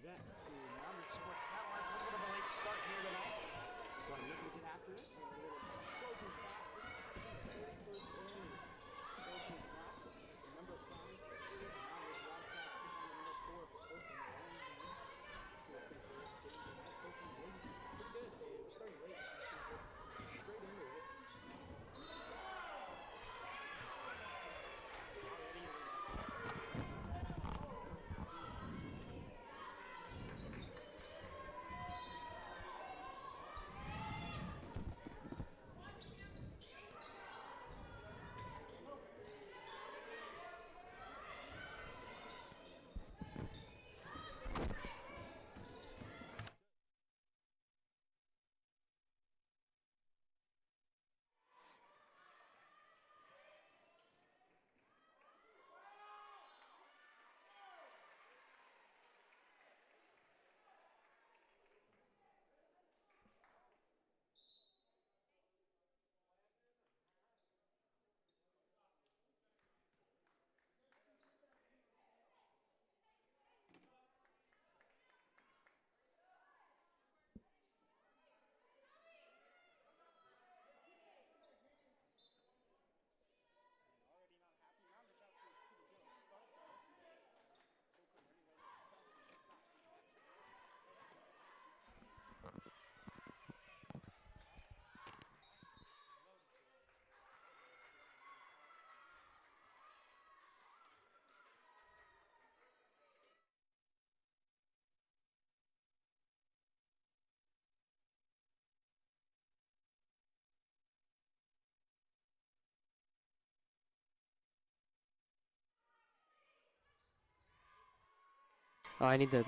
bet to Moundridge Sports Network. A little bit of a late start here tonight, but I'm looking to get after it. And a little Trojan passing, 31st inning, Holcomb passing. The number 5, Moundridge Wildcats taking on the number 4, Holcomb. Holcomb ladies, pretty good. We're starting late, so we should get straight into it. Oh, I need to.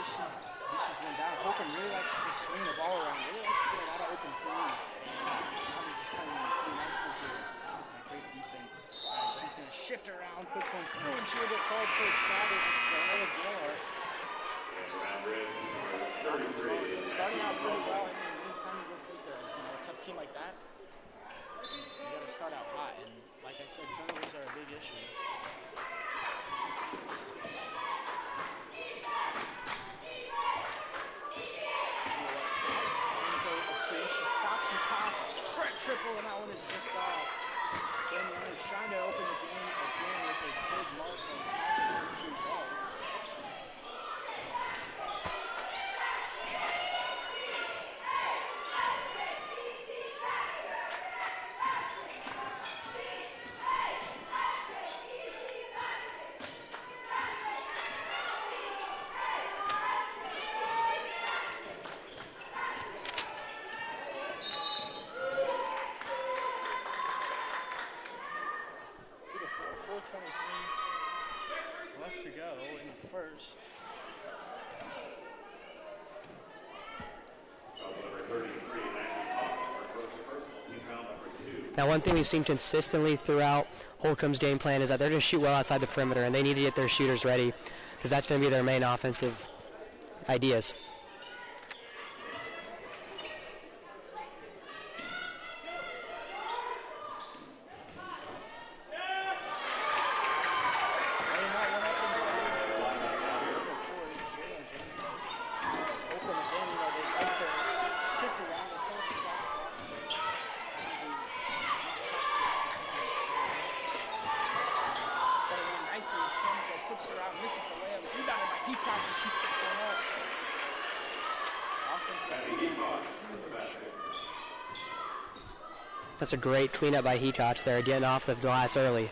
Dishes went down. Holcomb really likes to just swing the ball around. Really likes to get a lot of open threes. And Moundridge just playing pretty nicely here. Great defense. She's going to shift around, puts one through, and she'll get called for a travel. It's the Ella Gaylor. Starting out pretty well. I mean, anytime you go face a tough team like that, you got to start out hot. And like I said, turnovers are a big issue. She stops and pops for a triple, and that one is just off. Then they're trying to open the game again with a big mark on actually true balls. Left to go in the first. Now, one thing we've seen consistently throughout Holcomb's game plan is that they're going to shoot well outside the perimeter, and they need to get their shooters ready because that's going to be their main offensive ideas. That's a great cleanup by Heacox there, getting off the glass early.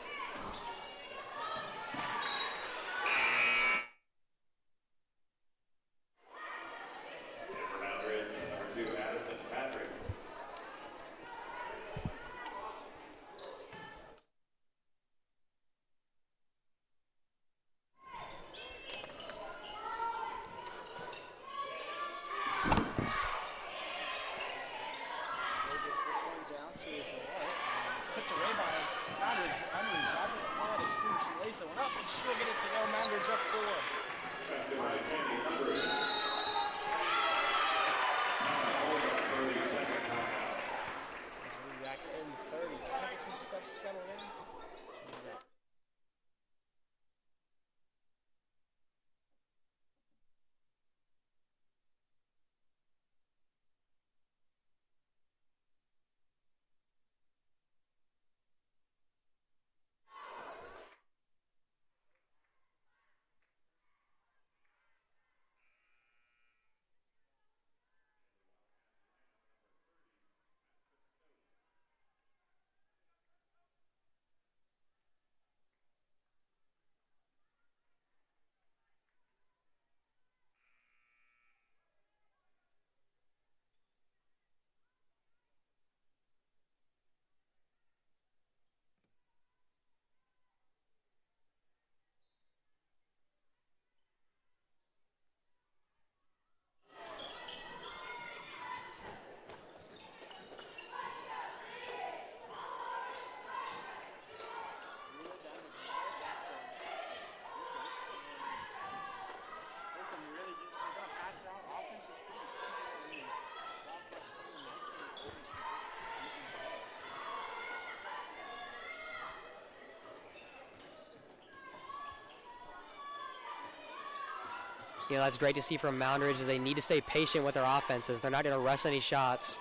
You know, that's great to see from Moundridge as they need to stay patient with their offenses. They're not going to rush any shots.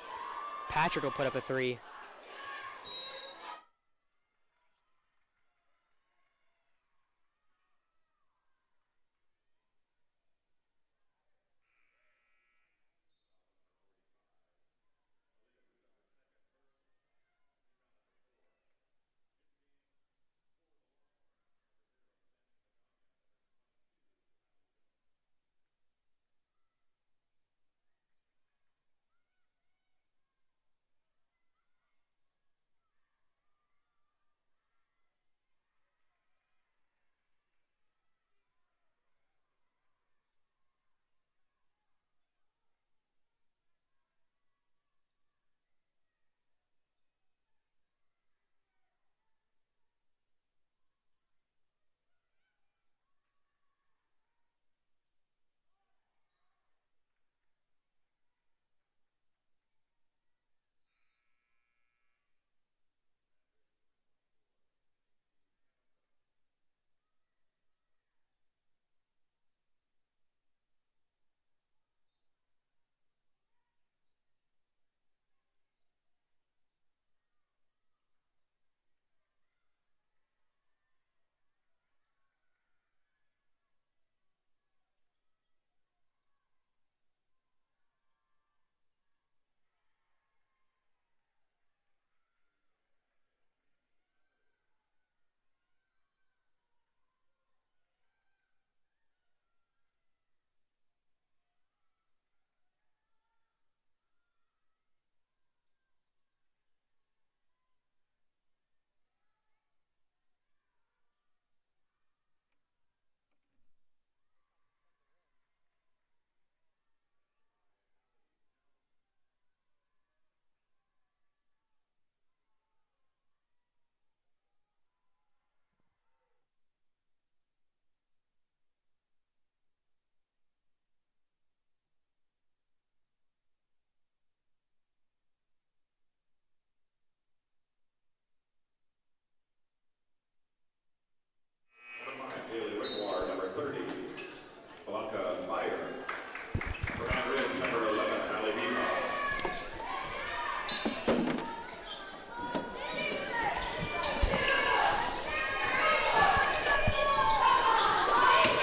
Patrick will put up a three.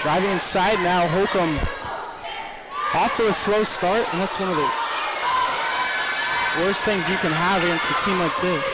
Driving inside now, Holcomb off to a slow start, and that's one of the worst things you can have against a team like this.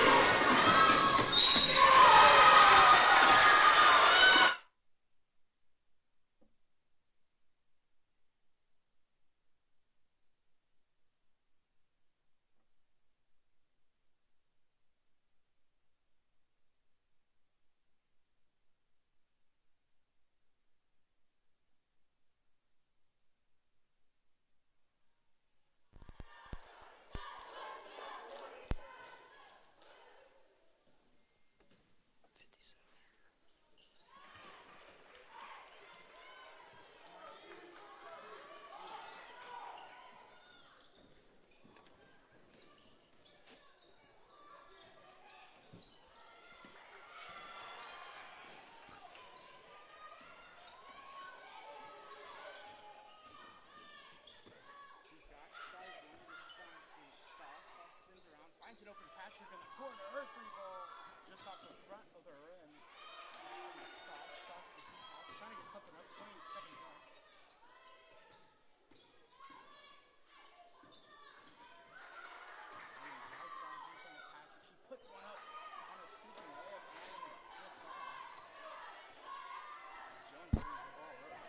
Something up, 28 seconds left. Drives down, hands on the Patrick. She puts one up on a scooping layup. That one is just off. Jones brings the ball up.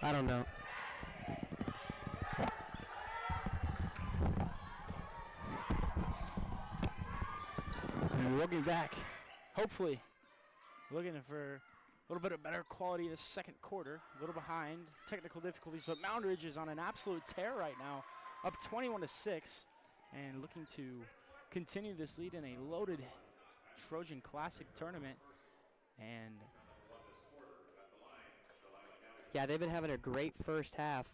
I don't know. And looking back, hopefully looking for a little bit of better quality this second quarter. A little behind, technical difficulties, but Moundridge is on an absolute tear right now, up 21-6, and looking to continue this lead in a loaded Trojan Classic tournament. And yeah, they've been having a great first half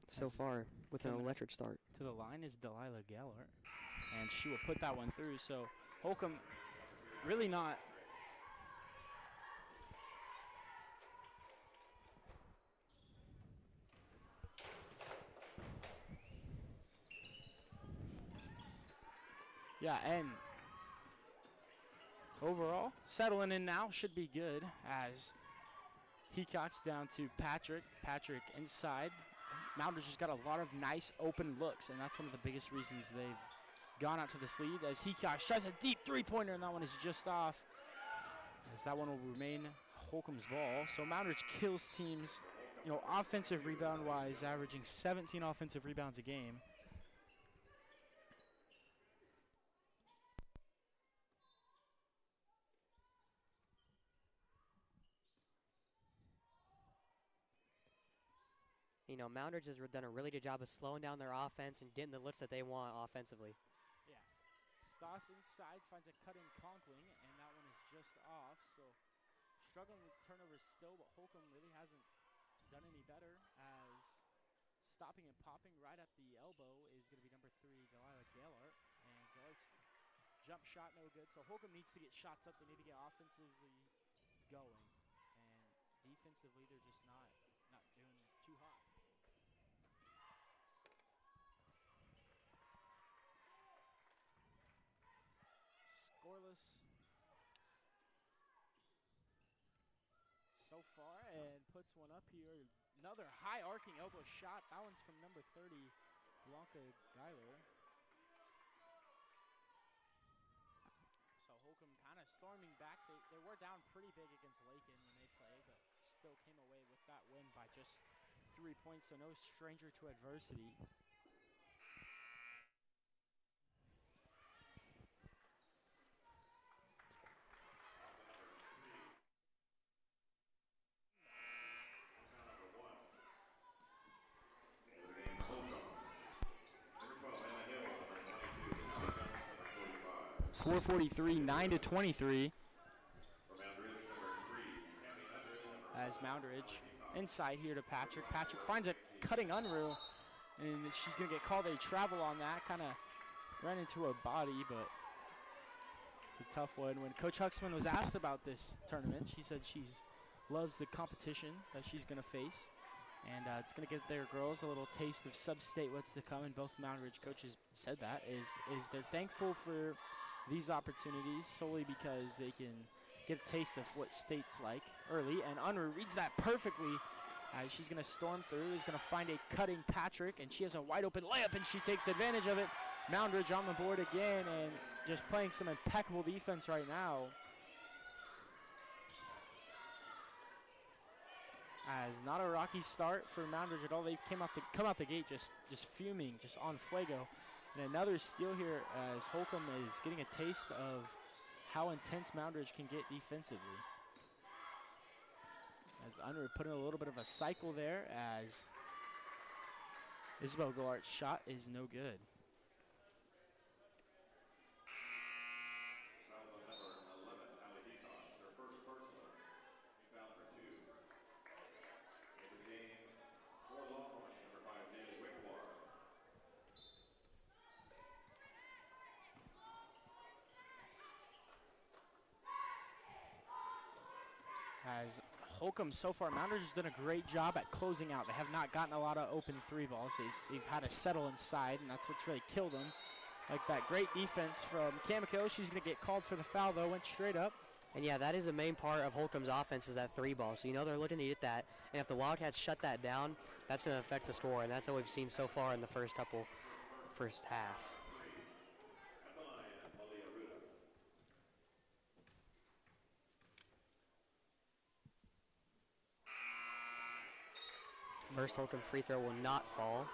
so far with an electric start. to the line is Delilah Gellert, and she will put that one through. So Holcomb really not and overall, settling in now should be good as Heacock's down to Patrick. Patrick inside. Moundridge has got a lot of nice open looks, and that's one of the biggest reasons they've gone out to this lead as Heacock tries a deep three-pointer, and that one is just off as that one will remain Holcomb's ball. So Moundridge kills teams, offensive rebound-wise, averaging 17 offensive rebounds a game. Moundridge has done a really good job of slowing down their offense and getting the looks that they want offensively. Yeah. Stoss inside finds a cut in Conkling, and that one is just off. So struggling with turnovers still, but Holcomb really hasn't done any better as stopping and popping right at the elbow is going to be number 3, Delilah Gellert. And Gellert's jump shot no good. So Holcomb needs to get shots up. They need to get offensively going. And defensively, they're just not doing too hot. Scoreless so far, and puts one up here. Another high arcing elbow shot. That one's from number 30, Blanca Geiler. So Holcomb kind of storming back. They were down pretty big against Lakin when they played, but still came away with that win by just 3 points, so no stranger to adversity. .443, 9-23. As Moundridge inside here to Patrick. Patrick finds a cutting Unruh, and she's going to get called a travel on that. Kind of ran into her body, but it's a tough one. When Coach Huxman was asked about this tournament, she said she loves the competition that she's going to face, and it's going to give their girls a little taste of sub-state what's to come, and both Moundridge coaches said that, is they're thankful for these opportunities solely because they can get a taste of what state's like early. And Unruh reads that perfectly as she's going to storm through. Is going to find a cutting Patrick, and she has a wide open layup, and she takes advantage of it. Moundridge on the board again and just playing some impeccable defense right now. As not a rocky start for Moundridge at all. They come out the gate just fuming, just on fuego. And another steal here as Holcomb is getting a taste of how intense Moundridge can get defensively. As Unruh put in a little bit of a cycle there as Isabel Golart's shot is no good. As Holcomb so far, Moundridge has done a great job at closing out. They have not gotten a lot of open three balls. They've had to settle inside, and that's what's really killed them. Like that great defense from Kamiko. She's going to get called for the foul, though. Went straight up. And, yeah, that is the main part of Holcomb's offense is that three ball. So, they're looking to get that. And if the Wildcats shut that down, that's going to affect the score. And that's what we've seen so far in the first half. First Holcomb free throw will not fall.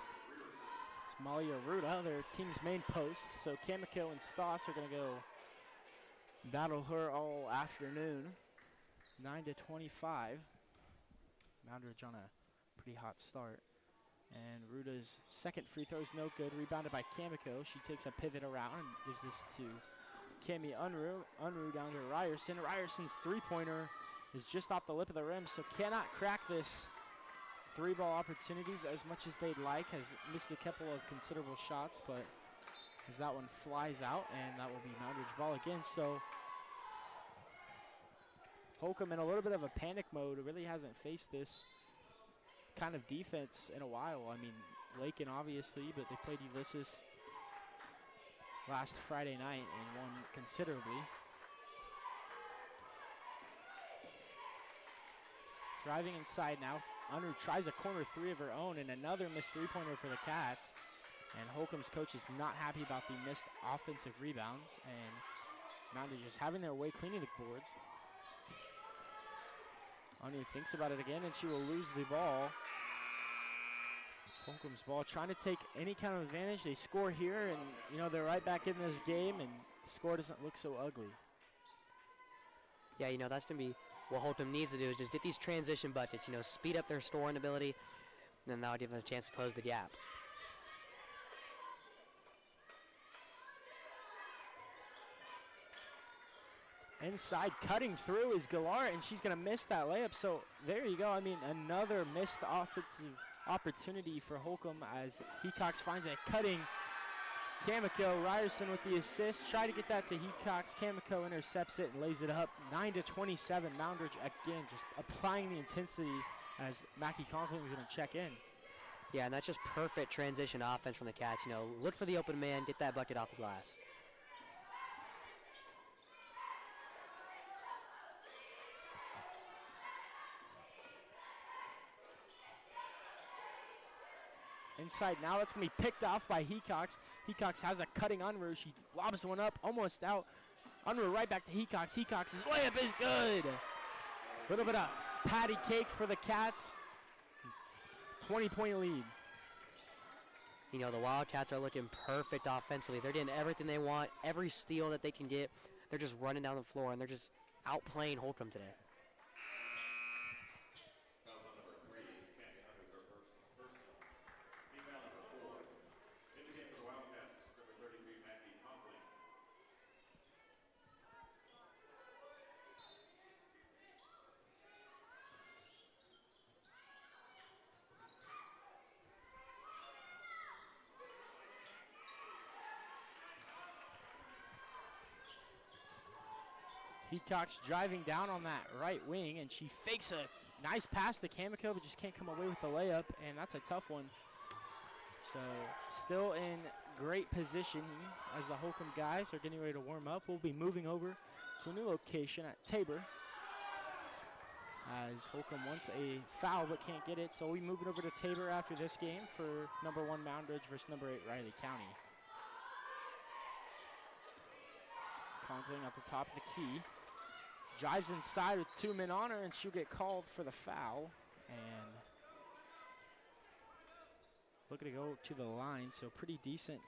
It's Molly Aruda, their team's main post. So Kamiko and Stoss are going to go battle her all afternoon. 9-25. Moundridge on a pretty hot start. And Ruda's second free throw is no good. Rebounded by Kamiko. She takes a pivot around and gives this to Cami Unruh. Unruh down to Ryerson. Ryerson's three-pointer is just off the lip of the rim, so cannot crack this. Three-ball opportunities as much as they'd like. Has missed a couple of considerable shots, but as that one flies out, and that will be Moundridge ball again. So Holcomb in a little bit of a panic mode. Really hasn't faced this kind of defense in a while. I mean, Lakin obviously, but they played Ulysses last Friday night and won considerably. Driving inside now. Unruh tries a corner three of her own and another missed three-pointer for the Cats. And Holcomb's coach is not happy about the missed offensive rebounds. And Moundridge just having their way cleaning the boards. Unruh thinks about it again and she will lose the ball. Holcomb's ball trying to take any kind of advantage. They score here and, you know, they're right back in this game and the score doesn't look so ugly. Yeah, you know, that's going to be what Holcomb needs to do is just get these transition buckets, you know, speed up their scoring ability, and then that'll give them a chance to close the gap. Inside, cutting through is Galar, and she's going to miss that layup. So there you go. I mean, another missed offensive opportunity for Holcomb as Hecox finds a cutting Kamiko. Ryerson with the assist. Try to get that to Hecox. Kamiko intercepts it and lays it up. 9-27. Moundridge again just applying the intensity as Mackie Conkling is going to check in. Yeah, and that's just perfect transition offense from the Cats. You know, look for the open man, get that bucket off the glass. Inside now, that's going to be picked off by Hecox. Hecox has a cutting Unruh. She lobs one up, almost out. Unruh right back to Hecox. Hecox's layup is good. A little bit of patty cake for the Cats. 20-point lead. You know, the Wildcats are looking perfect offensively. They're getting everything they want, every steal that they can get. They're just running down the floor, and they're just outplaying Holcomb today. Hecox driving down on that right wing, and she fakes a nice pass to Kamiko, but just can't come away with the layup, and that's a tough one. So still in great position as the Holcomb guys are getting ready to warm up. We'll be moving over to a new location at Tabor as Holcomb wants a foul but can't get it. So we'll be moving over to Tabor after this game for number 1 Moundridge versus number 8 Riley County. Conkling at the top of the key. Drives inside with 2 men on her, and she'll get called for the foul. And looking to go to the line, so pretty decent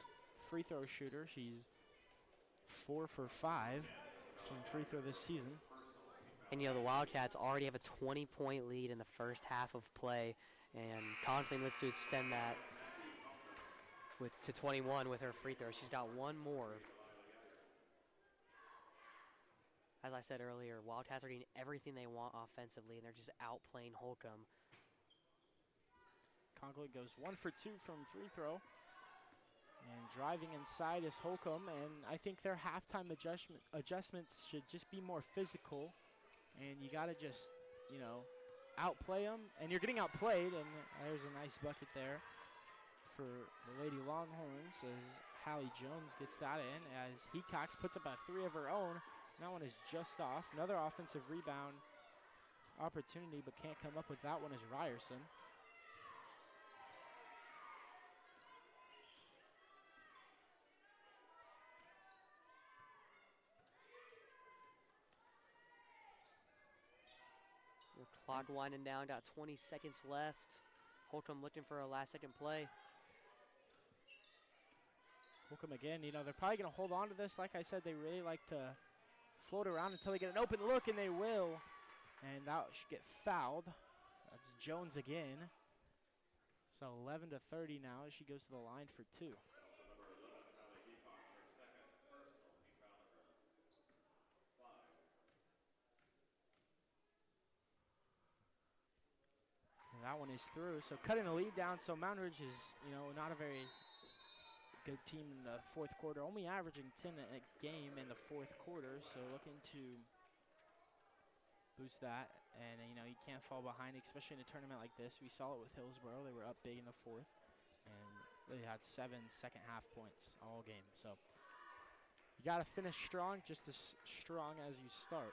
free throw shooter. She's 4 for 5 from free throw this season. And, you know, the Wildcats already have a 20-point lead in the first half of play, and Conkling looks to extend that to 21 with her free throw. She's got one more. As I said earlier, Wildcats are getting everything they want offensively, and they're just outplaying Holcomb. Conkling goes 1 for 2 from free throw. And driving inside is Holcomb, and I think their halftime adjustments should just be more physical. And you got to just, you know, outplay them. And you're getting outplayed, and there's a nice bucket there for the Lady Longhorns as Hallie Jones gets that in, as Hecox puts up a 3 of her own. That one is just off. Another offensive rebound opportunity, but can't come up with that one is Ryerson. The clock winding down, got 20 seconds left. Holcomb looking for a last-second play. Holcomb again, you know, they're probably going to hold on to this. Like I said, they really like to float around until they get an open look, and they will. And that should get fouled. That's Jones again. So 11-30 now as she goes to the line for 2. And that one is through. So cutting the lead down. So Moundridge is, you know, not a very good team in the fourth quarter, only averaging 10 a game in the fourth quarter. So looking to boost that. And, you know, you can't fall behind, especially in a tournament like this. We saw it with Hillsborough. They were up big in the fourth. And they had 7 second-half points all game. So you got to finish strong, just as strong as you start.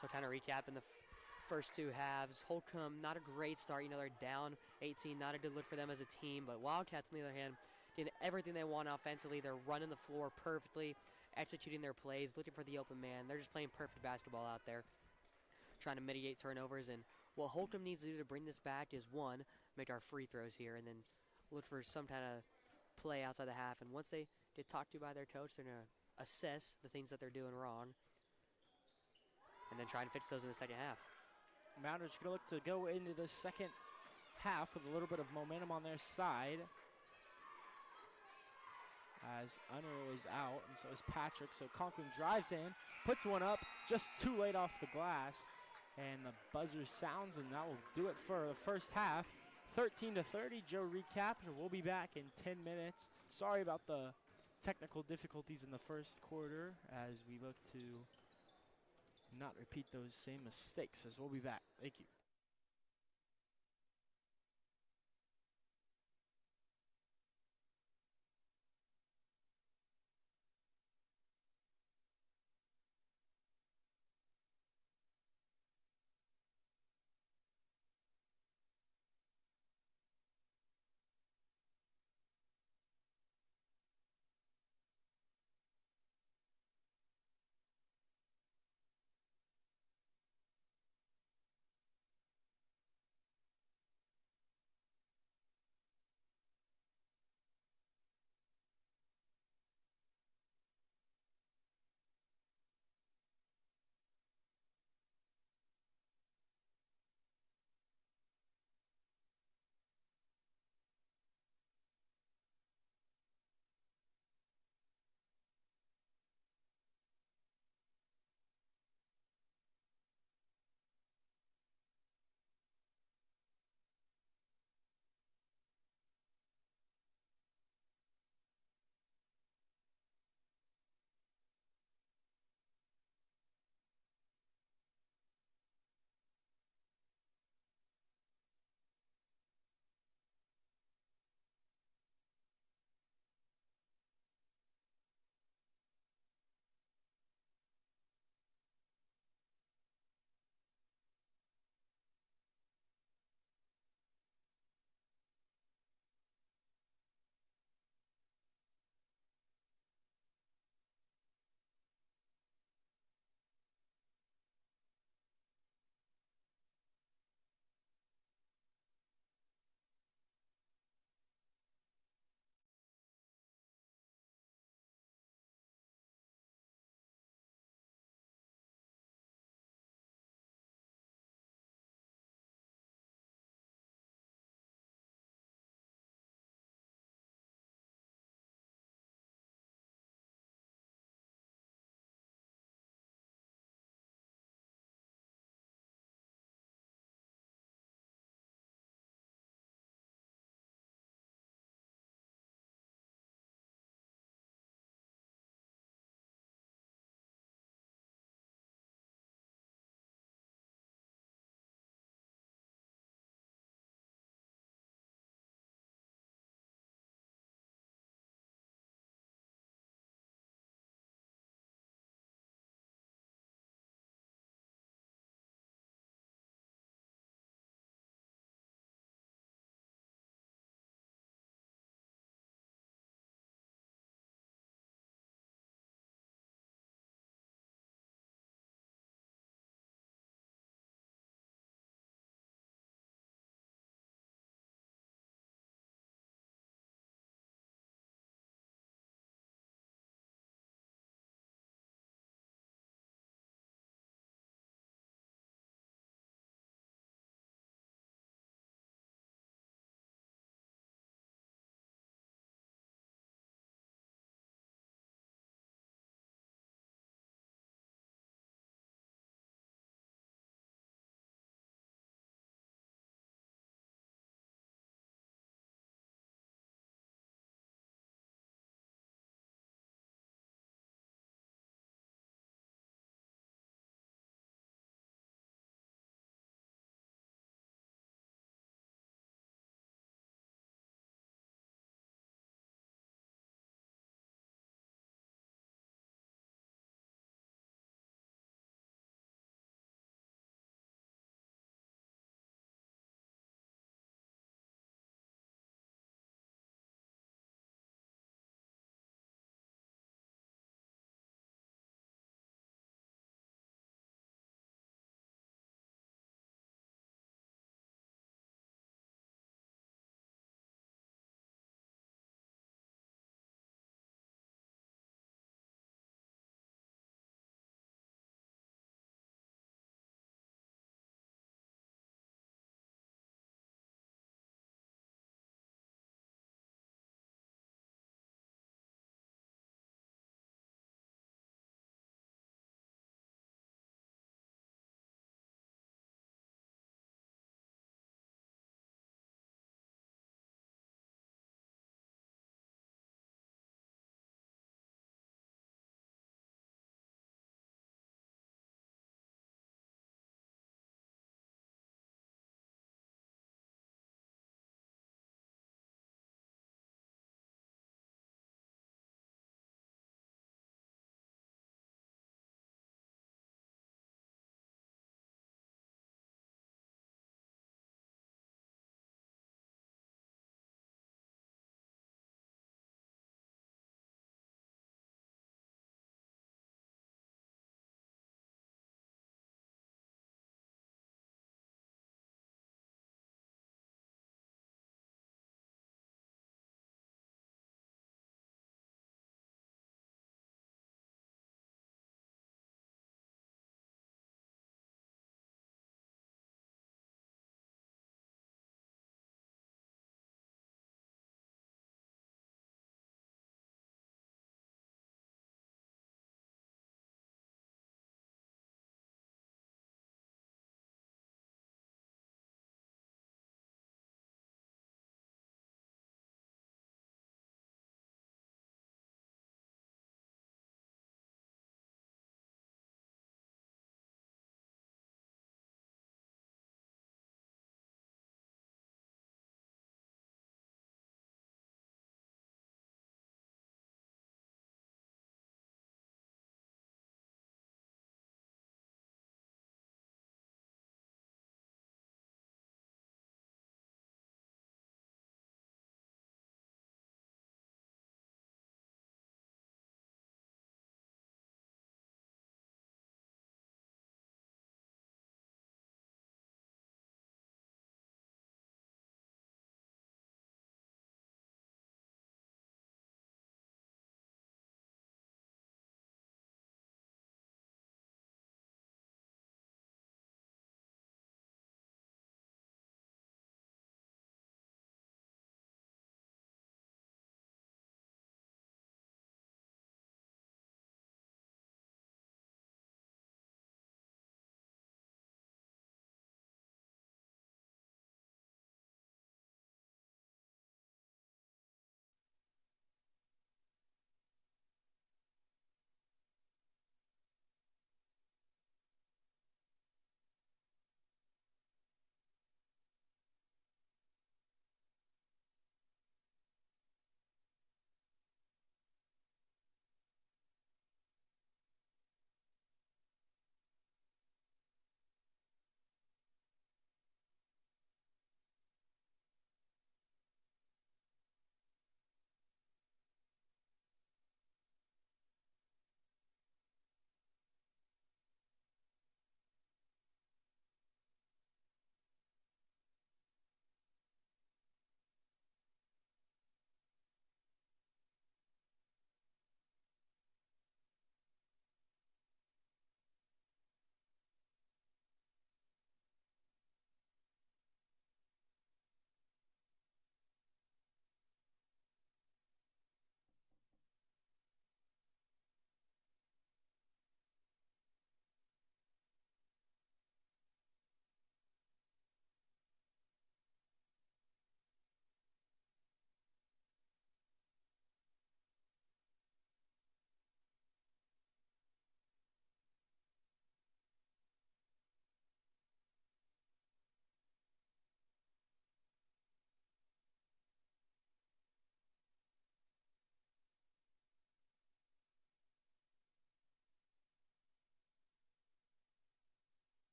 So kind of recapping the first 2 halves. Holcomb, not a great start. You know, they're down 18, not a good look for them as a team. But Wildcats, on the other hand, getting everything they want offensively. They're running the floor perfectly, executing their plays, looking for the open man. They're just playing perfect basketball out there, trying to mitigate turnovers. And what Holcomb needs to do to bring this back is, 1, make our free throws here, and then look for some kind of play outside the half. And once they get talked to by their coach, they're going to assess the things that they're doing wrong and then try and fix those in the second half. Moundridge going to look to go into the second half with a little bit of momentum on their side, as Unruh is out, and so is Patrick. So Conklin drives in, puts one up, just too late off the glass, and the buzzer sounds, and that will do it for the first half. 13-30, Joe recapped. We'll be back in 10 minutes. Sorry about the technical difficulties in the first quarter as we look to not repeat those same mistakes, as we'll be back. Thank you.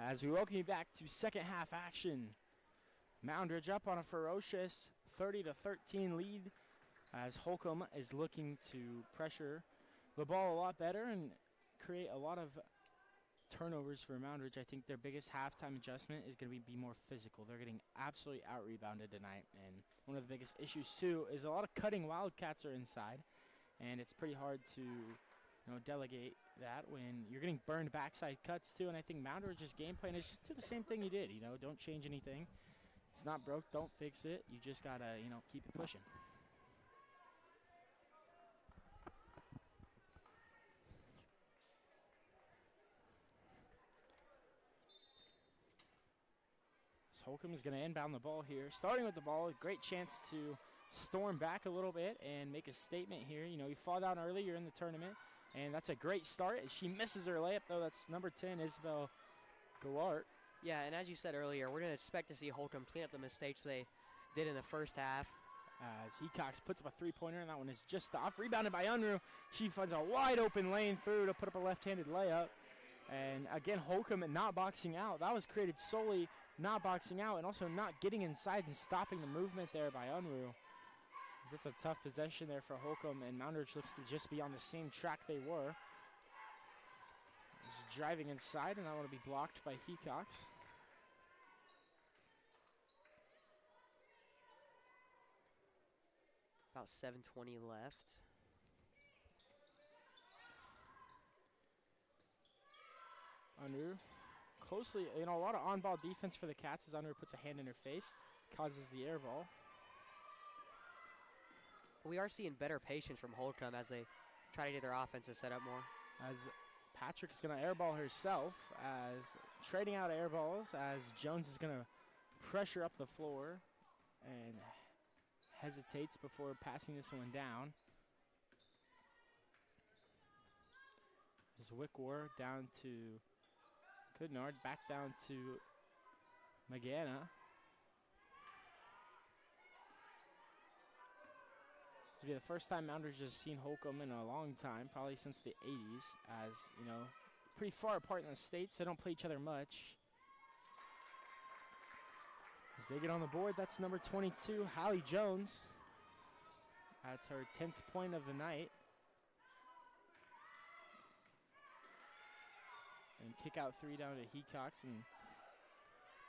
As we welcome you back to second half action. Moundridge up on a ferocious 30-13 lead as Holcomb is looking to pressure the ball a lot better and create a lot of turnovers for Moundridge. I think their biggest halftime adjustment is going to be more physical. They're getting absolutely out-rebounded tonight, and one of the biggest issues too is a lot of cutting Wildcats are inside, and it's pretty hard to delegate that when you're getting burned backside cuts too. And I think Moundridge's game plan is just do the same thing you did. Don't change anything. It's not broke, don't fix it. You just gotta keep it pushing. So Holcomb is gonna inbound the ball here. Starting with the ball, a great chance to storm back a little bit and make a statement here. You fall down early, you're in the tournament. And that's a great start. She misses her layup, though. That's number 10, Isabel Gallart. Yeah, and as you said earlier, we're going to expect to see Holcomb clean up the mistakes they did in the first half. As Hecox puts up a three-pointer, and that one is just off. Rebounded by Unruh. She finds a wide-open lane through to put up a left-handed layup. And, again, Holcomb not boxing out. That was created solely not boxing out and also not getting inside and stopping the movement there by Unruh. That's a tough possession there for Holcomb, and Moundridge looks to just be on the same track they were. He's driving inside, and that want to be blocked by Hecox. About 7:20 left. Unruh closely, a lot of on-ball defense for the Cats as Unruh puts a hand in her face, causes the air ball. We are seeing better patience from Holcomb as they try to get their offenses set up more. As Patrick is going to airball herself, as trading out air balls, as Jones is going to pressure up the floor and hesitates before passing this one down. As Wickwar down to Goodnard, back down to Magana. This will be the first time Moundridge has seen Holcomb in a long time, probably since the 80s, as, pretty far apart in the states. They don't play each other much. As they get on the board, that's number 22, Hallie Jones. That's her 10th point of the night. And kick out three down to Hecox. And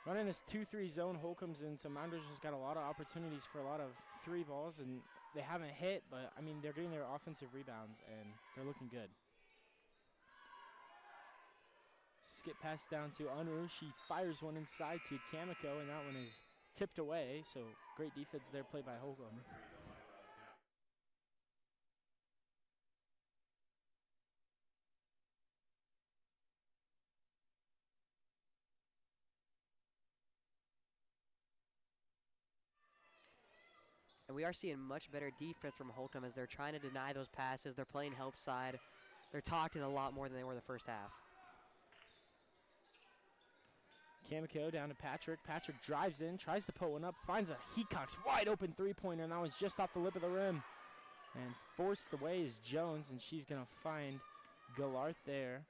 running this 2-3 zone, Holcomb's in, so Moundridge has got a lot of opportunities for a lot of three balls, and they haven't hit, but, they're getting their offensive rebounds, and they're looking good. Skip pass down to Unruh. She fires one inside to Kamiko, and that one is tipped away, so great defense there played by Holcomb. And we are seeing much better defense from Holcomb as they're trying to deny those passes. They're playing help side. They're talking a lot more than they were the first half. Kamiko down to Patrick. Patrick drives in, tries to put one up, finds a Hecox wide open three-pointer, and that one's just off the lip of the rim. And forced away is Jones, and she's going to find Gallart there.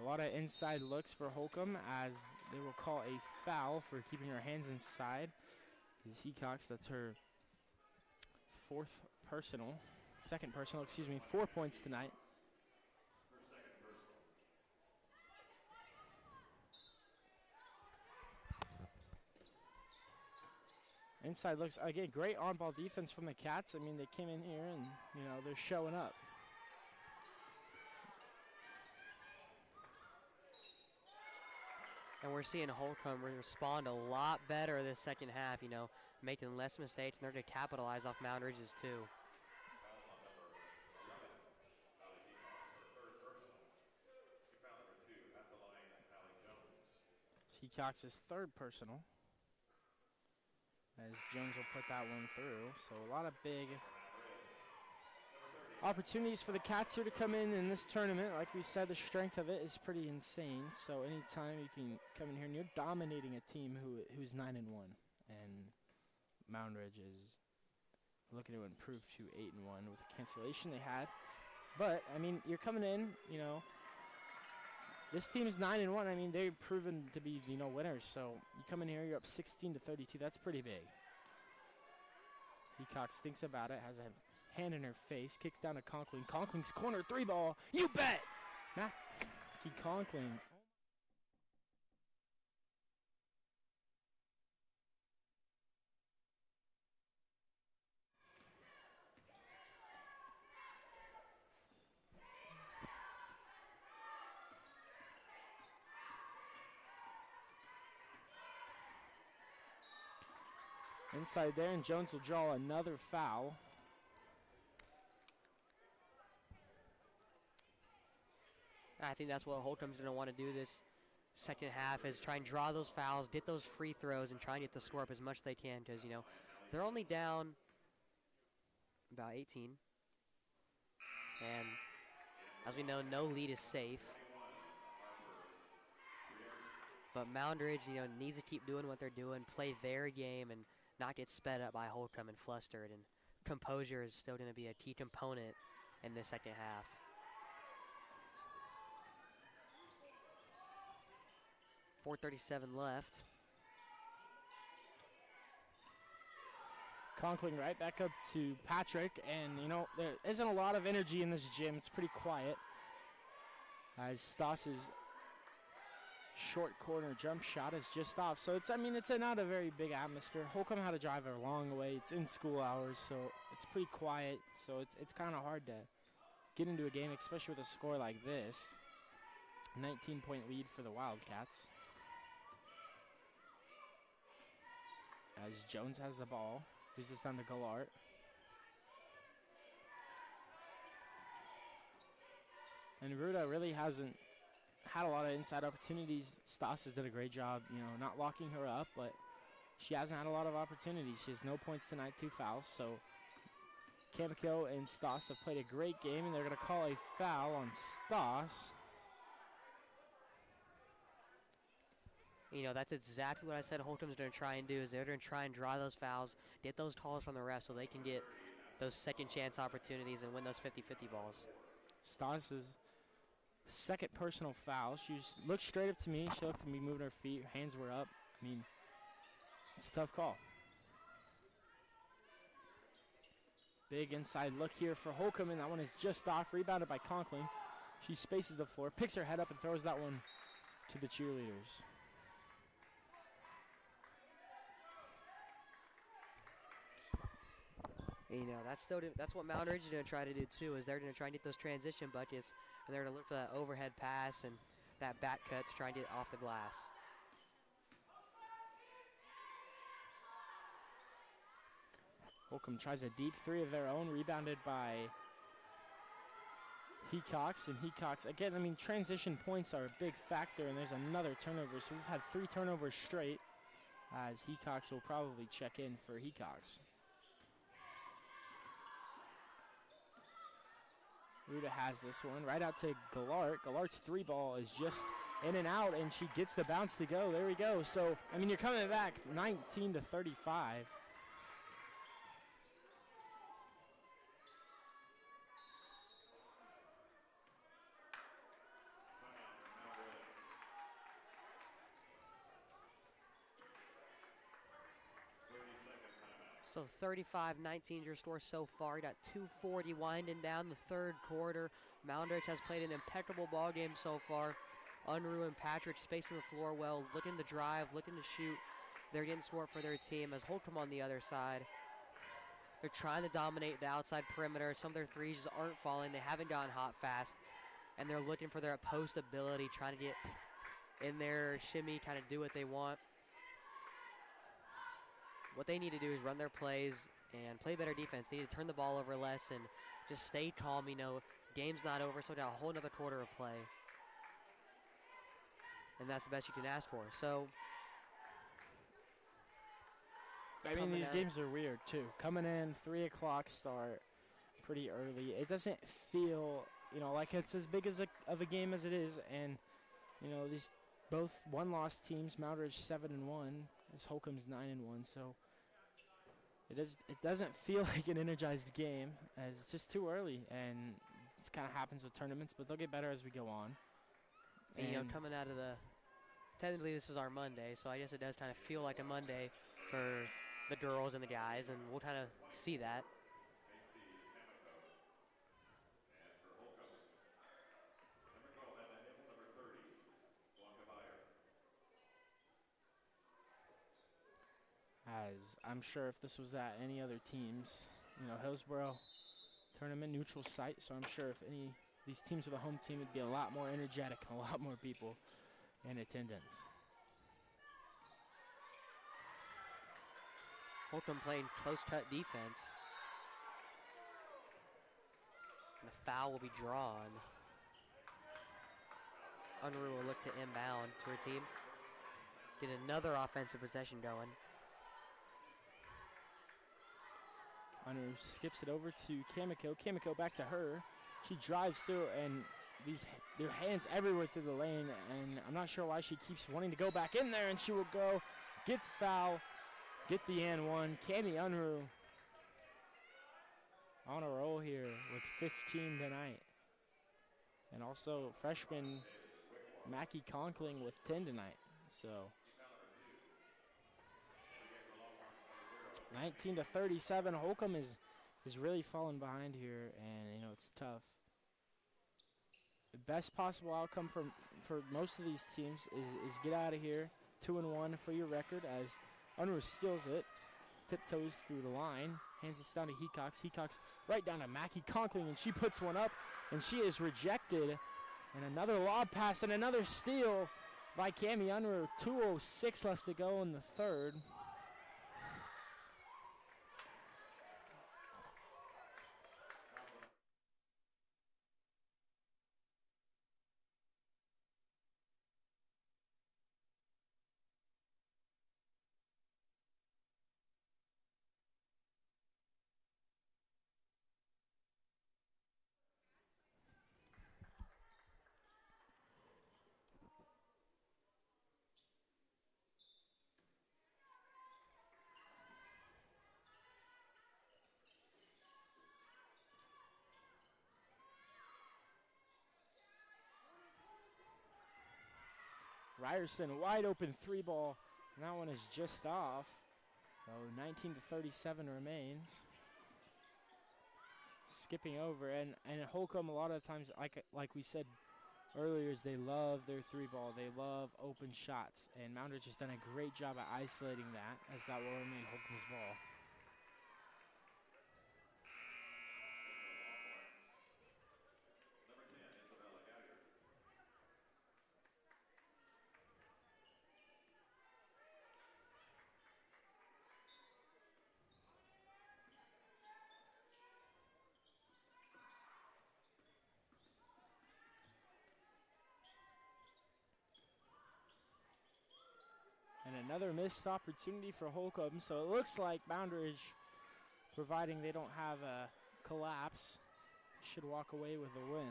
A lot of inside looks for Holcomb as they will call a foul for keeping her hands inside. Is Hecox, that's her second personal, 4 points tonight. Inside looks, again, great on-ball defense from the Cats. They came in here and, they're showing up. And we're seeing Holcomb respond a lot better this second half, making less mistakes, and they're going to capitalize off Moundridge's too. Hecox's third personal, as Jones will put that one through. So a lot of big opportunities for the Cats here to come in this tournament. Like we said, the strength of it is pretty insane. So anytime you can come in here and you're dominating a team who's 9-1, and Moundridge is looking to improve to 8-1 with the cancellation they had. But, I mean, you're coming in, you know. This team is 9-1. I mean, they've proven to be, you know, winners. So you come in here, you're up 16-32. That's pretty big. Hecox thinks about it, has a hand in her face, kicks down to Conkling. Conkling's corner 3-ball. You bet! Mackie Conkling. Inside there, and Jones will draw another foul. I think that's what Holcomb's going to want to do this second half, is try and draw those fouls, get those free throws, and try and get the score up as much as they can, because, you know, they're only down about 18. And as we know, no lead is safe. But Moundridge, you know, needs to keep doing what they're doing, play their game, and not get sped up by Holcomb and flustered. And composure is still going to be a key component in the second half. .437 left. Conkling right back up to Patrick, and you know, there isn't a lot of energy in this gym. It's pretty quiet as Stoss's short corner jump shot is just off. So it's, I mean, it's not a very big atmosphere. Holcomb had to drive a long way. It's in school hours, so it's pretty quiet. So it's kind of hard to get into a game, especially with a score like this. 19-point lead for the Wildcats. As Jones has the ball, gives this down to Gallart. And Ruda really hasn't had a lot of inside opportunities. Stoss has done a great job, you know, not locking her up, but she hasn't had a lot of opportunities. She has no points tonight, 2 fouls. So Kamiko and Stoss have played a great game, and they're going to call a foul on Stoss. You know, that's exactly what I said Holcomb's going to try and do, is they're going to try and draw those fouls, get those calls from the refs so they can get those second chance opportunities and win those 50-50 balls. Stoss's second personal foul. She just looked straight up to me. She looked at me moving her feet. Her hands were up. I mean, it's a tough call. Big inside look here for Holcomb, and that one is just off. Rebounded by Conkling. She spaces the floor, picks her head up, and throws that one to the cheerleaders. You know, that's what Moundridge is going to try to do too, is they're going to try and get those transition buckets, and they're going to look for that overhead pass and that back cut to try and get off the glass. Holcomb tries a deep 3 of their own, rebounded by Hecox. And Hecox, again, I mean, transition points are a big factor, and there's another turnover. So we've had 3 turnovers straight, as Hecox will probably check in for Hecox. Ruda has this one right out to Gallart. Gallart's 3-ball is just in and out, and she gets the bounce to go. There we go. So, I mean, you're coming back 19-35. So 35-19 your score so far. You got 2:40 winding down the third quarter. Moundridge has played an impeccable ball game so far. Unruh and Patrick spacing the floor well, looking to drive, looking to shoot. They're getting score for their team as Holcomb on the other side. They're trying to dominate the outside perimeter. Some of their threes just aren't falling. They haven't gotten hot fast. And they're looking for their post ability, trying to get in there, shimmy, kind of do what they want. What they need to do is run their plays and play better defense. They need to turn the ball over less and just stay calm. You know, game's not over, so we got a whole nother quarter of play. And that's the best you can ask for. So, I mean, these games are weird, too. Coming in, 3 o'clock start, pretty early. It doesn't feel, you know, like it's as big as of a game as it is. And, you know, these both one-loss teams, Moundridge 7-1, as Holcomb's 9-1. So it doesn't feel like an energized game, as it's just too early. And This kind of happens with tournaments, but they'll get better as we go on. And, you know, coming out of technically this is our Monday, so I guess it does kind of feel like a Monday for the girls and the guys, and we'll kind of see that. As I'm sure if this was at any other teams, you know, Hillsborough tournament, neutral site, so I'm sure if any of these teams were the home team, it'd be a lot more energetic and a lot more people in attendance. Holcomb playing close cut defense. And a foul will be drawn. Unruh will look to inbound to her team. Get another offensive possession going. Unruh skips it over to Kamiko. Kamiko back to her. She drives through, and there are hands everywhere through the lane, and I'm not sure why she keeps wanting to go back in there, and she will go get the foul, get the and one. Cami Unruh on a roll here with 15 tonight. And also freshman Mackie Conkling with 10 tonight. So 19-37, Holcomb is really falling behind here, and you know it's tough. The best possible outcome for most of these teams is get out of here 2-1 for your record, as Unruh steals it, tiptoes through the line, hands it down to Hecox. Hecox right down to Mackie Conkling, and she puts one up, and she is rejected. And another lob pass and another steal by Cami Unruh. 2:06 left to go in the third. Ryerson, wide open three ball, and that one is just off. So 19-37 remains. Skipping over, and Holcomb a lot of times, like we said earlier, is they love their three ball. They love open shots, and Moundridge has done a great job at isolating that, as that will remain Holcomb's ball. And another missed opportunity for Holcomb. So it looks like Moundridge, providing they don't have a collapse, should walk away with a win.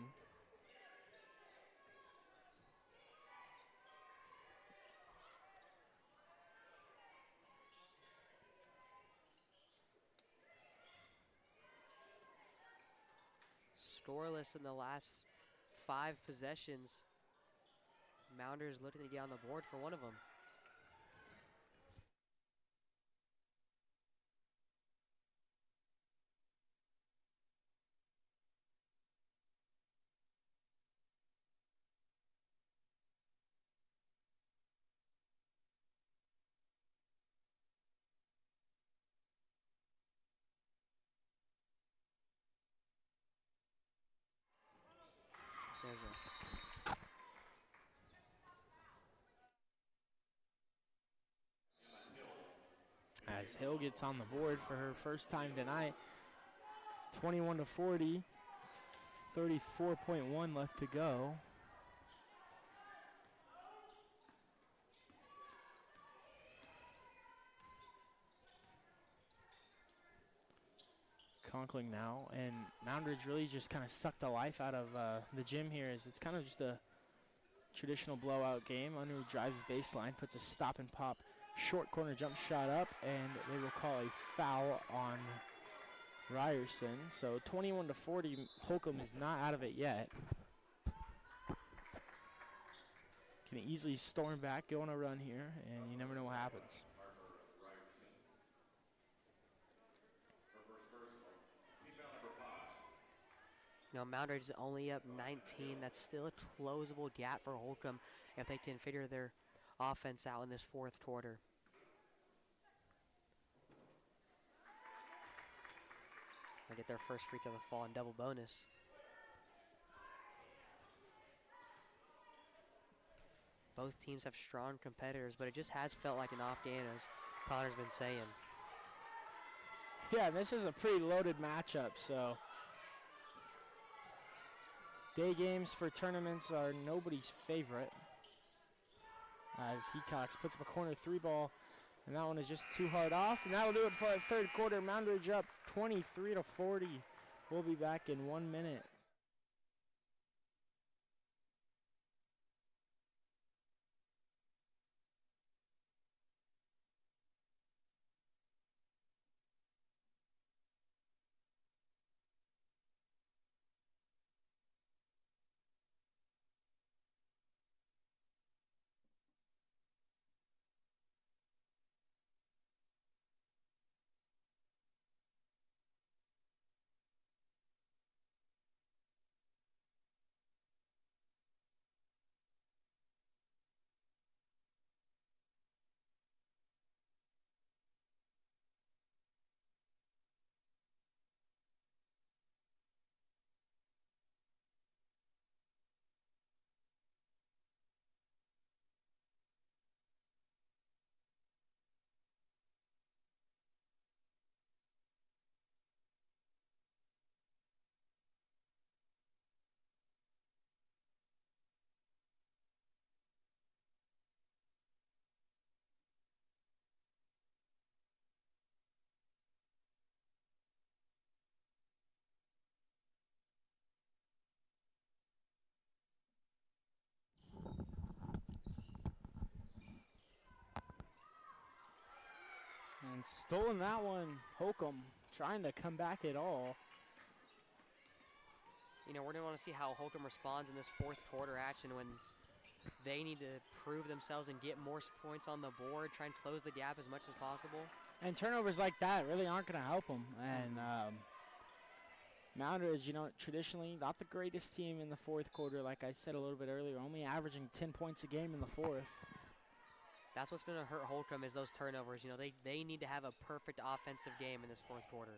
Scoreless in the last 5 possessions. Mounders looking to get on the board for one of them. As Hill gets on the board for her first time tonight. 21-40, 34.1 left to go. Conkling now, and Moundridge really just kind of sucked the life out of the gym here, as it's kind of just a traditional blowout game. Unruh drives baseline, puts a stop and pop short corner jump shot up, and they will call a foul on Ryerson. So 21-40, Holcomb is not out of it yet. Can easily storm back, go on a run here, and you never know what happens. You know, Moundridge is only up 19. That's still a closable gap for Holcomb if they can figure their offense out in this fourth quarter. They get their first free throw to fall in double bonus. Both teams have strong competitors, but it just has felt like an off game, as Connor's been saying. Yeah, this is a pretty loaded matchup, so day games for tournaments are nobody's favorite. As Hecox puts up a corner 3-ball, and that one is just too hard off, and that'll do it for our third quarter. Moundridge up 23-40. We'll be back in 1 minute. And stolen that one, Holcomb trying to come back at all. You know, we're going to want to see how Holcomb responds in this fourth quarter action when they need to prove themselves and get more points on the board, try and close the gap as much as possible. And turnovers like that really aren't going to help them. And Moundridge, you know, traditionally not the greatest team in the fourth quarter, like I said a little bit earlier, only averaging 10 points a game in the fourth. That's what's going to hurt Holcomb is those turnovers. You know, they need to have a perfect offensive game in this fourth quarter.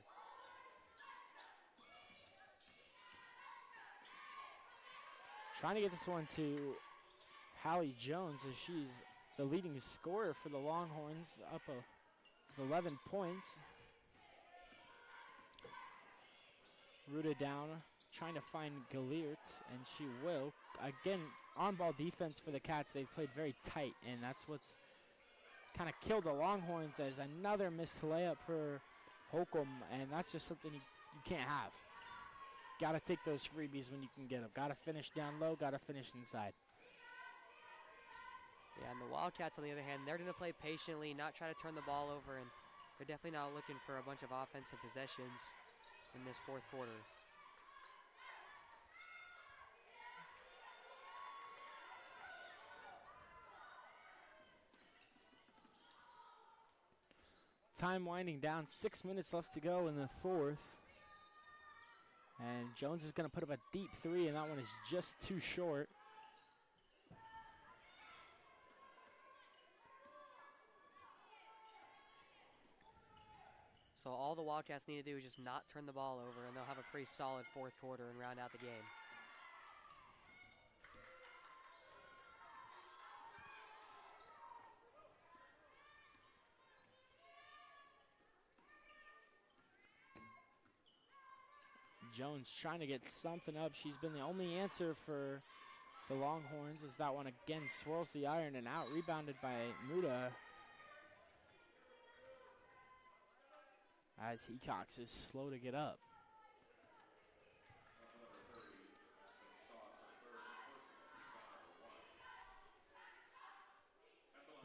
Trying to get this one to Hallie Jones as she's the leading scorer for the Longhorns, up 11 points. Rooted down, trying to find Galiert, and she will. Again, on-ball defense for the Cats. They've played very tight, and that's what's kind of killed the Longhorns, as another missed layup for Holcomb, and that's just something you can't have. Got to take those freebies when you can get them. Got to finish down low, got to finish inside. Yeah, and the Wildcats, on the other hand, they're going to play patiently, not try to turn the ball over, and they're definitely not looking for a bunch of offensive possessions in this fourth quarter. Time winding down, 6 minutes left to go in the fourth. And Jones is going to put up a deep three, and that one is just too short. So all the Wildcats need to do is just not turn the ball over, and they'll have a pretty solid fourth quarter and round out the game. Jones trying to get something up. She's been the only answer for the Longhorns, as that one again swirls the iron and out, rebounded by Muda. As Hecox is slow to get up.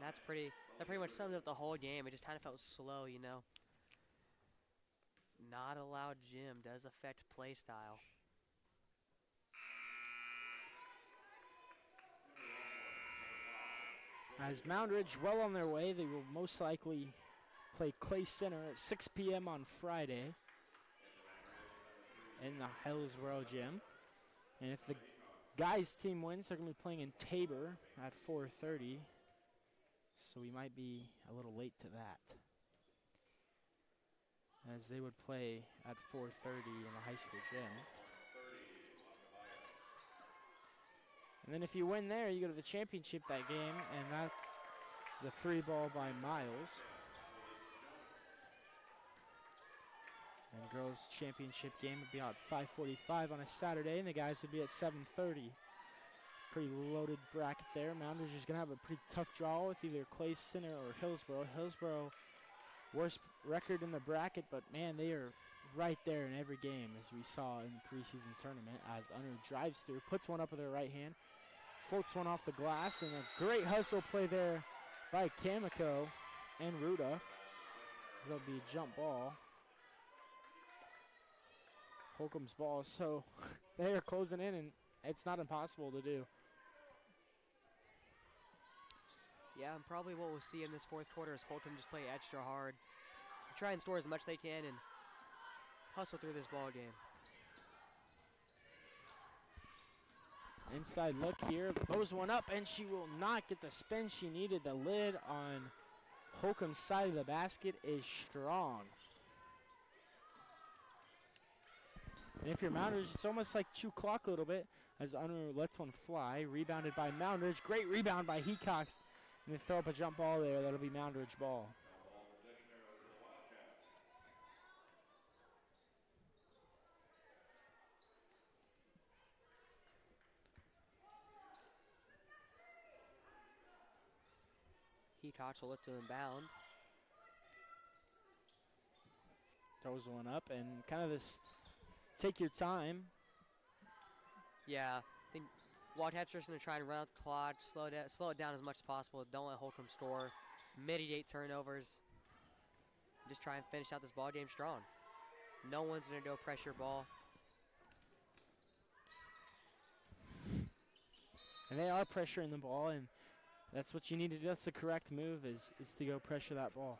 That pretty much sums up the whole game. It just kind of felt slow, you know. not allowed gym does affect play style. As Moundridge well on their way, they will most likely play Clay Center at 6 p.m. on Friday in the Hillsboro gym. And if the guys team wins, they're going to be playing in Tabor at 4:30. So we might be a little late to that, as they would play at 4:30 in the high school gym. And then if you win there, you go to the championship that game, and that is a 3-ball by Miles. And girls' championship game would be out at 5:45 on a Saturday, and the guys would be at 7:30. Pretty loaded bracket there. Moundridge is going to have a pretty tough draw with either Clay Center or Hillsboro. Hillsboro, worst record in the bracket, but man, they are right there in every game, as we saw in the preseason tournament, as Unruh drives through, puts one up with her right hand, floats one off the glass, and a great hustle play there by Kamiko and Ruda. That'll be a jump ball. Holcomb's ball, so they are closing in, and it's not impossible to do. Yeah, and probably what we'll see in this fourth quarter is Holcomb just play extra hard, try and score as much as they can, and hustle through this ball game. Inside look here, blows one up, and she will not get the spin she needed. The lid on Holcomb's side of the basket is strong. And if you're Moundridge, it's almost like chew clock a little bit, as Unruh lets one fly. Rebounded by Moundridge. Great rebound by Hecox. And they throw up a jump ball there. That'll be Moundridge ball. Hecox will look to inbound. Throws one up, and kind of this take your time. Yeah, I think Wildcats are just going to try and run out the clock, slow it down as much as possible. Don't let Holcomb score. Mitigate turnovers. Just try and finish out this ball game strong. No one's going to do a pressure ball. And they are pressuring the ball, and that's what you need to do. That's the correct move, is to go pressure that ball.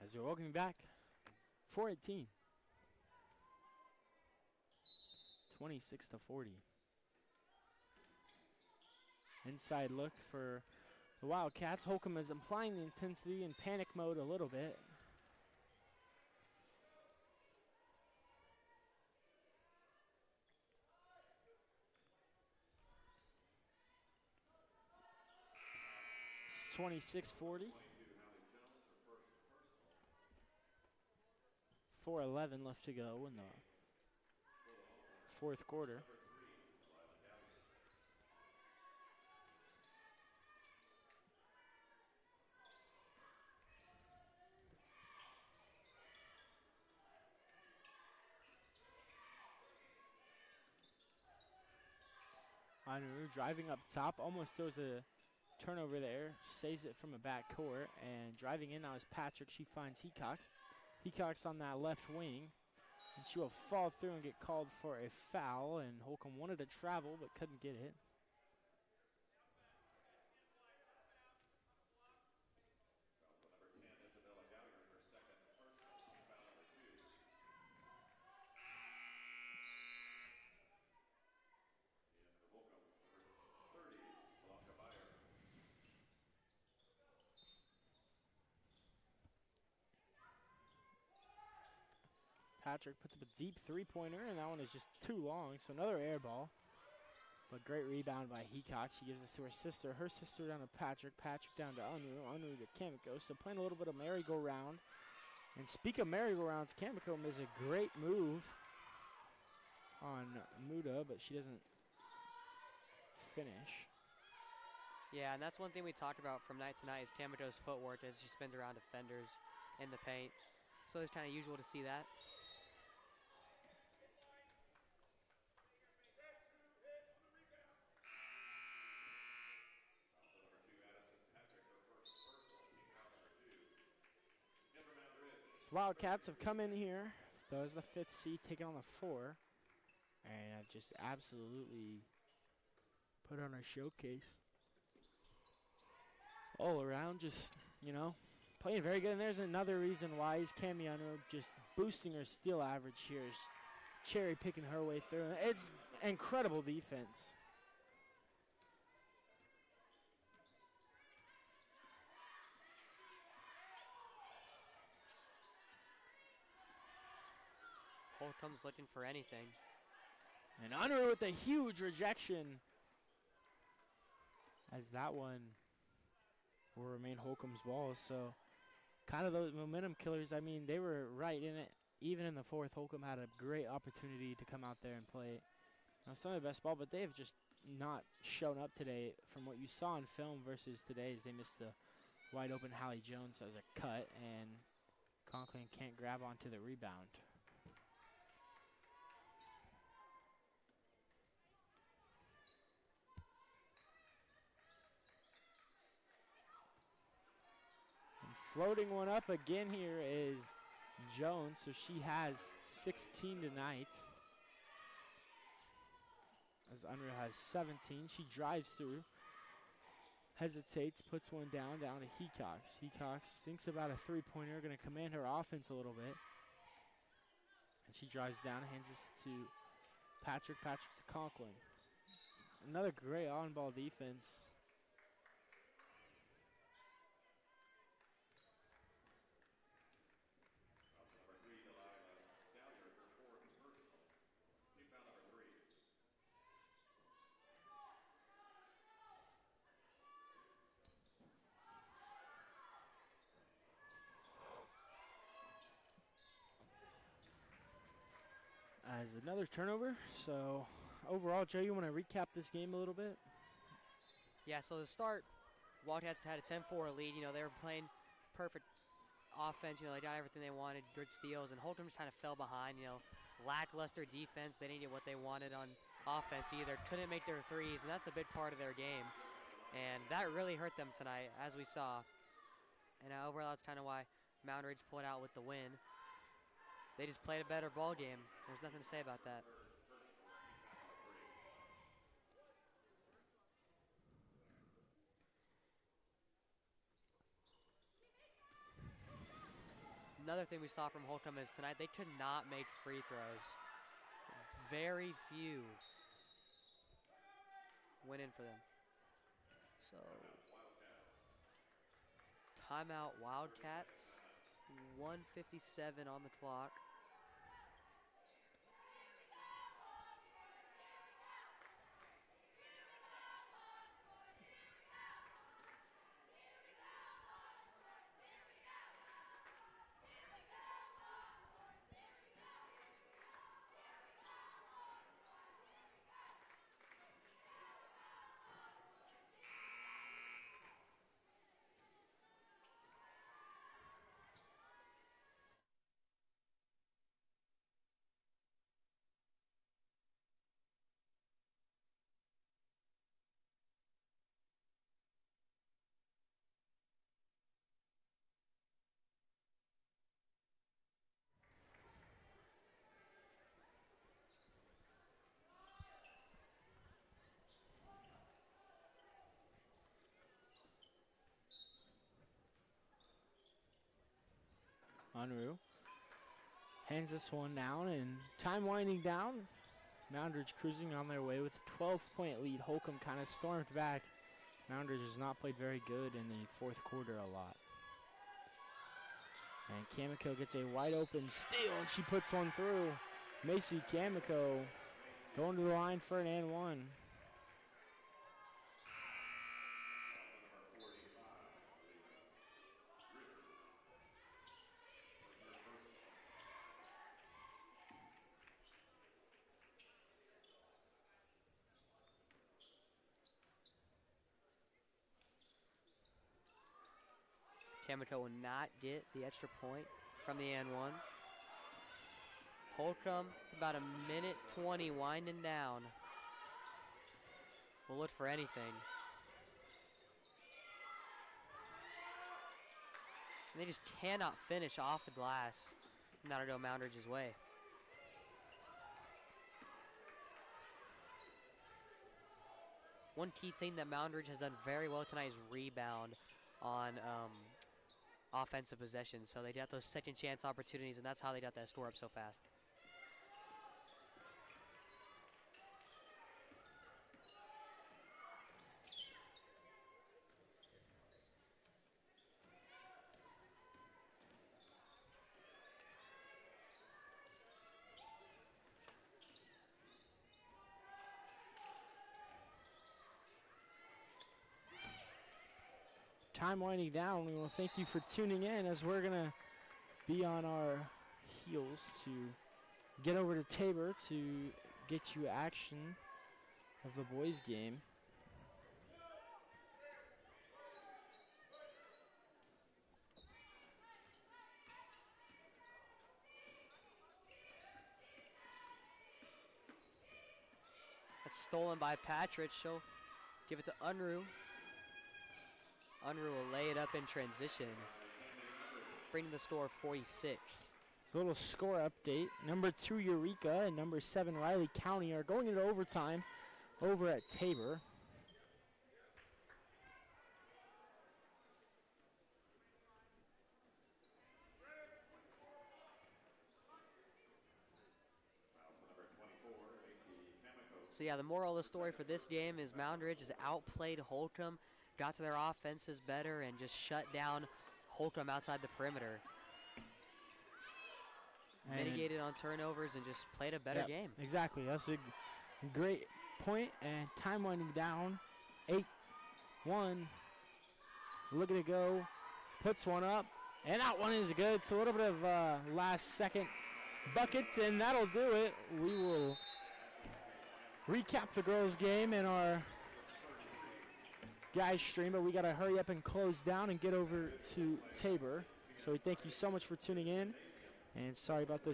As you're welcoming back, 4:18. 26-40. Inside look for the Wildcats. Holcomb is applying the intensity in panic mode a little bit. It's 26-40. 4:11 left to go in the fourth quarter. Unruh driving up top, almost throws a turnover there, saves it from a back court, and driving in now is Patrick. She finds Hecox. Hecox on that left wing, and she will fall through and get called for a foul, and Holcomb wanted to travel but couldn't get it. Patrick puts up a deep three-pointer, and that one is just too long, so another air ball. But great rebound by Heacock. She gives this to her sister down to Patrick down to Unruh to Kamiko. So playing a little bit of merry-go-round. And speak of merry-go-rounds, Kamiko is a great move on Muda, but she doesn't finish. Yeah, and that's one thing we talked about from night to night is Kamiko's footwork as she spins around defenders in the paint. So it's kind of usual to see that. Wildcats have come in here. That was the 5th seed taking on the 4. And just absolutely put on a showcase. All around, just, you know, playing very good. And there's another reason why is Camiano just boosting her steal average here. Cherry picking her way through. It's incredible defense. Holcomb's looking for anything. And Unruh with a huge rejection. As that one will remain Holcomb's ball. So kind of those momentum killers. I mean, they were right in it. Even in the 4th, Holcomb had a great opportunity to come out there and play some of the best ball, but they have just not shown up today from what you saw in film versus today's. They missed the wide open Hallie Jones as a cut, and Conklin can't grab onto the rebound. Floating one up again here is Jones, so she has 16 tonight. As Unruh has 17, she drives through, hesitates, puts one down to Heacox. Heacox thinks about a three-pointer, going to command her offense a little bit. And she drives down, hands this to Patrick to Conklin. Another great on-ball defense. As another turnover. So overall, Joe, you want to recap this game a little bit? Yeah, so to start, Wildcats had a 10-4 lead. You know, they were playing perfect offense. You know, they got everything they wanted, good steals, and Holcomb just kind of fell behind. You know, lackluster defense. They didn't get what they wanted on offense either. Couldn't make their threes, and that's a big part of their game. And that really hurt them tonight, as we saw. And overall, that's kind of why Moundridge pulled out with the win. They just played a better ball game. There's nothing to say about that. Another thing we saw from Holcomb is tonight they could not make free throws. Very few went in for them. So, timeout Wildcats. 1:57 on the clock. Unruh hands this one down, and time winding down. Moundridge cruising on their way with a 12-point lead. Holcomb kind of stormed back. Moundridge has not played very good in the 4th quarter a lot. And Kamiko gets a wide open steal, and she puts one through. Macy Kamiko going to the line for an and one. Kamiko will not get the extra point from the and one. Holcomb, it's about 1:20 winding down. We'll look for anything. And they just cannot finish off the glass. Now to go Moundridge's way. One key thing that Moundridge has done very well tonight is rebound on offensive possessions. So they got those second chance opportunities, and that's how they got that score up so fast. Time winding down. We want to thank you for tuning in as we're going to be on our heels to get over to Tabor to get you action of the boys' game. That's stolen by Patrick. She'll give it to Unruh. Unruh will lay it up in transition, bringing the score 46. It's a little score update. Number 2, Eureka, and number 7, Riley County are going into overtime over at Tabor. So yeah, the moral of the story for this game is Moundridge has outplayed Holcomb, got to their offenses better, and just shut down Holcomb outside the perimeter. And mitigated on turnovers and just played a better game. Exactly. That's a great point. And time winding down. 8-1. Looking to go. Puts one up. And that one is good. So a little bit of last second buckets, and that'll do it. We will recap the girls' game in our guys stream, but we got to hurry up and close down and get over to Tabor. So we thank you so much for tuning in. And sorry about this